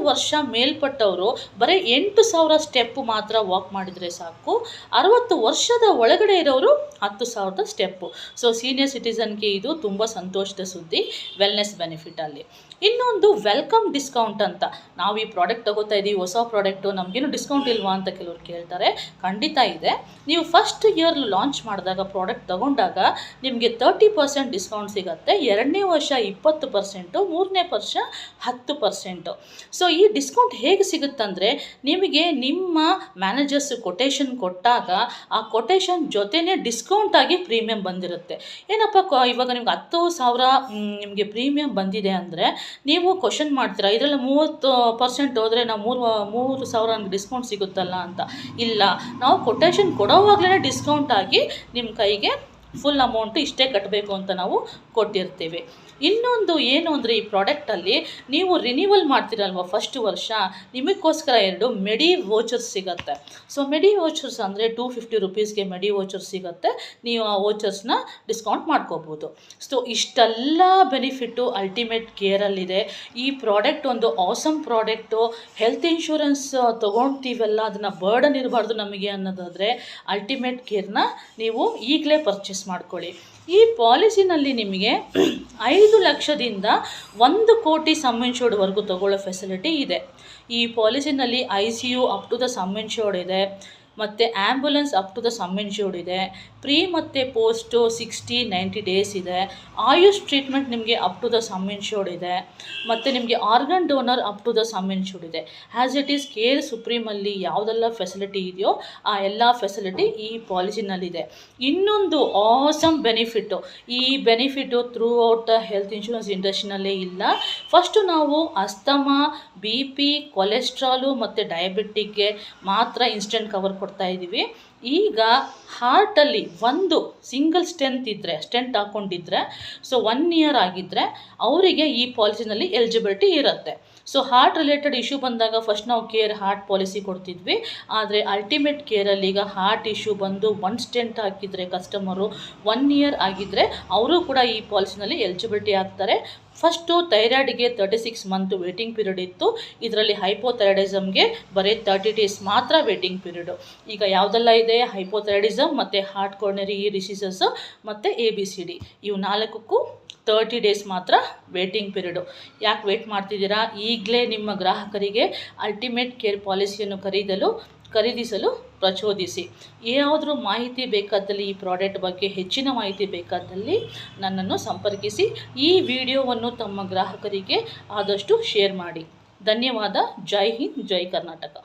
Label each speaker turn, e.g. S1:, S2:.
S1: ವರ್ಷ ಮೇಲ್ಪಟ್ಟವರು ಬರೀ 8,000 ಸ್ಟೆಪ್ ಮಾತ್ರ ವಾಕ್ ಮಾಡಿದರೆ ಸಾಕು. 60 ವರ್ಷದ ಒಳಗಡೆ ಇರೋರು 10,000 ಸ್ಟೆಪ್ಪು. ಸೊ ಸೀನಿಯರ್ ಸಿಟಿಸನ್ಗೆ ಇದು ತುಂಬ ಸಂತೋಷದ ಸುದ್ದಿ ವೆಲ್ನೆಸ್ ಬೆನಿಫಿಟಲ್ಲಿ. ಇನ್ನೊಂದು ವೆಲ್ಕಮ್ ಡಿಸ್ಕೌಂಟ್ ಅಂತ. ನಾವು ಈ ಪ್ರಾಡಕ್ಟ್ ತಗೋತಾ ಇದ್ದೀವಿ, ಹೊಸ ಪ್ರಾಡಕ್ಟು, ನಮಗೇನು ಡಿಸ್ಕೌಂಟ್ ಇಲ್ವಾ ಅಂತ ಕೆಲವ್ರು ಕೇಳ್ತಾರೆ. ಖಂಡಿತ ಇದೆ. ನೀವು ಫಸ್ಟ್ ಇಯರ್ ಲಾಂಚ್ ಮಾಡಿದಾಗ ಪ್ರಾಡಕ್ಟ್ ತಗೊಂಡಾಗ ನಿಮಗೆ 30% ಡಿಸ್ಕೌಂಟ್ ಸಿಗುತ್ತೆ. 2ನೇ ವರ್ಷ 20%, 3ನೇ ವರ್ಷ 10%. ಸೊ ಈ ಡಿಸ್ಕೌಂಟ್ ಹೇಗೆ ಸಿಗುತ್ತಂದರೆ, ನಿಮಗೆ ನಿಮ್ಮ ಮ್ಯಾನೇಜರ್ಸ್ ಕೊಟೇಶನ್ ಕೊಟ್ಟಾಗ ಆ ಕೊಟೇಶನ್ ಜೊತೆನೇ ಡಿಸ್ಕೌಂಟ್ ಆಗಿ ಪ್ರೀಮಿಯಂ ಬಂದಿರುತ್ತೆ. ಏನಪ್ಪ ಇವಾಗ ನಿಮ್ಗೆ 10,000 ನಿಮಗೆ ಪ್ರೀಮಿಯಂ ಬಂದಿದೆ ಅಂದರೆ ನೀವು ಕ್ವಶನ್ ಮಾಡ್ತೀರಾ, ಇದರಲ್ಲಿ 30% ಹೋದರೆ ನಾವು 3,000 ಡಿಸ್ಕೌಂಟ್ ಸಿಗುತ್ತಲ್ಲ ಅಂತ. ಇಲ್ಲ, ನಾವು ಕೊಟೇಶನ್ ಕೊಡೋವಾಗಲೇ ಡಿಸ್ಕೌಂಟ್ ಆಗಿ ನಿಮ್ಮ ಕೈಗೆ ಫುಲ್ ಅಮೌಂಟು ಇಷ್ಟೇ ಕಟ್ಟಬೇಕು ಅಂತ ನಾವು ಕೊಟ್ಟಿರ್ತೀವಿ. ಇನ್ನೊಂದು ಏನು ಅಂದರೆ, ಈ ಪ್ರಾಡಕ್ಟಲ್ಲಿ ನೀವು ರಿನ್ಯೂವಲ್ ಮಾಡ್ತೀರಲ್ವ ಫಸ್ಟ್ ವರ್ಷ, ನಿಮಗೋಸ್ಕರ 2 ಮೆಡಿ ವೋಚರ್ಸ್ ಸಿಗುತ್ತೆ. ಸೊ ಮೆಡಿ ವೋಚರ್ಸ್ ಅಂದರೆ 250 ರುಪೀಸ್ಗೆ ಮೆಡಿ ವೋಚರ್ಸ್ ಸಿಗುತ್ತೆ. ನೀವು ಆ ವೋಚರ್ಸ್ನ ಡಿಸ್ಕೌಂಟ್ ಮಾಡ್ಕೋಬೋದು. ಸೊ ಇಷ್ಟೆಲ್ಲ ಬೆನಿಫಿಟ್ಟು ಅಲ್ಟಿಮೇಟ್ ಕೇರಲ್ಲಿದೆ. ಈ ಪ್ರಾಡಕ್ಟ್ ಒಂದು ಆಸಮ್ ಪ್ರಾಡಕ್ಟು. ಹೆಲ್ತ್ ಇನ್ಶೂರೆನ್ಸ್ ತೊಗೊಳ್ತೀವಲ್ಲ, ಅದನ್ನು ಬರ್ಡನ್ ಇರಬಾರ್ದು ನಮಗೆ ಅನ್ನೋದಾದರೆ ಅಲ್ಟಿಮೇಟ್ ಕೇರ್ನ ನೀವು ಈಗಲೇ ಪರ್ಚೇಸ್ ಮಾಡ್ಕೊಳ್ಳಿ. ಈ ಪಾಲಿಸಿನಲ್ಲಿ ನಿಮಗೆ 5 ಲಕ್ಷದಿಂದ 1 ಕೋಟಿ ಸಮ್ ಇನ್ಶೂರ್ಡ್ವರೆಗೂ ತೊಗೊಳ್ಳೋ ಫೆಸಿಲಿಟಿ ಇದೆ. ಈ ಪಾಲಿಸಿನಲ್ಲಿ ICU up to the sum insured ಇದೆ, ಮತ್ತು ambulance up to the sum insured ಇದೆ. ಪ್ರೀ ಮತ್ತು ಪೋಸ್ಟು 60-90 ಡೇಸ್ ಇದೆ. ಆಯುಷ್ ಟ್ರೀಟ್ಮೆಂಟ್ ನಿಮಗೆ up to the sum insured ಇದೆ, ಮತ್ತು ನಿಮಗೆ organ donor up to the sum insured ಇದೆ. ಆ್ಯಸ್ ಇಟ್ ಈಸ್ ಕೇರ್ ಸುಪ್ರೀಮಲ್ಲಿ ಯಾವುದೆಲ್ಲ ಫೆಸಿಲಿಟಿ ಇದೆಯೋ ಆ ಎಲ್ಲ ಫೆಸಿಲಿಟಿ ಈ ಪಾಲಿಸಿನಲ್ಲಿದೆ. ಇನ್ನೊಂದು ಆಸಮ್ ಬೆನಿಫಿಟ್ಟು, ಈ benefit throughout the health insurance ಇಂಡಸ್ಟ್ರಿನಲ್ಲೇ ಇಲ್ಲ. ಫಸ್ಟು ನಾವು ಅಸ್ತಮಾ, BP, ಕೊಲೆಸ್ಟ್ರಾಲು ಮತ್ತು ಡಯಾಬಿಟಿಕ್ಗೆ ಮಾತ್ರ ಇನ್ಸ್ಟೆಂಟ್ ಕವರ್ ಕೊಡ್ತಾ ಇದ್ದೀವಿ. ಈಗ ಹಾರ್ಟಲ್ಲಿ ಒಂದು ಸಿಂಗಲ್ ಸ್ಟೆಂಟ್ ಹಾಕ್ಕೊಂಡಿದ್ರೆ, ಸೊ 1 ಇಯರ್ ಆಗಿದ್ದರೆ ಅವರಿಗೆ ಈ ಪಾಲಿಸಿನಲ್ಲಿ ಎಲಿಜಿಬಿಲಿಟಿ ಇರುತ್ತೆ. ಸೊ ಹಾರ್ಟ್ ರಿಲೇಟೆಡ್ ಇಶ್ಯೂ ಬಂದಾಗ ಫಸ್ಟ್ ನಾವು ಹಾರ್ಟ್ ಪಾಲಿಸಿ ಕೊಡ್ತಿದ್ವಿ. ಆದರೆ ಅಲ್ಟಿಮೇಟ್ ಕೇರಲ್ಲಿ ಈಗ ಹಾರ್ಟ್ ಇಶ್ಯೂ ಬಂದು 1 ಸ್ಟೆಂಟ್ ಹಾಕಿದರೆ ಕಸ್ಟಮರು 1 ಇಯರ್ ಆಗಿದ್ದರೆ ಅವರು ಕೂಡ ಈ ಪಾಲಿಸಿನಲ್ಲಿ ಎಲಿಜಿಬಿಲಿಟಿ ಆಗ್ತಾರೆ. ಫಸ್ಟು ಥೈರಾಯ್ಡ್ಗೆ 36 ಮಂತ್ ವೇಟಿಂಗ್ ಪೀರಿಯಡ್ ಇತ್ತು. ಇದರಲ್ಲಿ ಹೈಪೋಥೈರಾಯ್ಡಿಸಮ್ಗೆ ಬರೀ 30 ಡೇಸ್ ಮಾತ್ರ ವೇಟಿಂಗ್ ಪೀರಿಯಡು. ಈಗ ಯಾವುದೆಲ್ಲ ಇದೆ, ಹೈಪೋಥೈರಾಯ್ಡಿಸಮ್ ಮತ್ತು ಹಾರ್ಟ್ ಕೊರೋನರಿ ಡಿಸೀಸಸ್ ಮತ್ತು ABCD, ಇವು 4ಕ್ಕೂ 30 ಡೇಸ್ ಮಾತ್ರ ವೇಟಿಂಗ್ ಪೀರಿಯಡು. ಯಾಕೆ ವೇಟ್ ಮಾಡ್ತಿದ್ದೀರಾ? ಈಗಲೇ ನಿಮ್ಮ ಗ್ರಾಹಕರಿಗೆ ಅಲ್ಟಿಮೇಟ್ ಕೇರ್ ಪಾಲಿಸಿಯನ್ನು ಖರೀದಿಸಲು ಪ್ರಚೋದಿಸಿ. ಯಾವುದಾದ್ರೂ ಮಾಹಿತಿ ಬೇಕಾದಲ್ಲಿ, ಈ ಪ್ರಾಡಕ್ಟ್ ಬಗ್ಗೆ ಹೆಚ್ಚಿನ ಮಾಹಿತಿ ಬೇಕಾದಲ್ಲಿ ನನ್ನನ್ನು ಸಂಪರ್ಕಿಸಿ. ಈ ವಿಡಿಯೋವನ್ನು ತಮ್ಮ ಗ್ರಾಹಕರಿಗೆ ಆದಷ್ಟು ಶೇರ್ ಮಾಡಿ. ಧನ್ಯವಾದ. ಜೈ ಹಿಂದ್, ಜೈ ಕರ್ನಾಟಕ.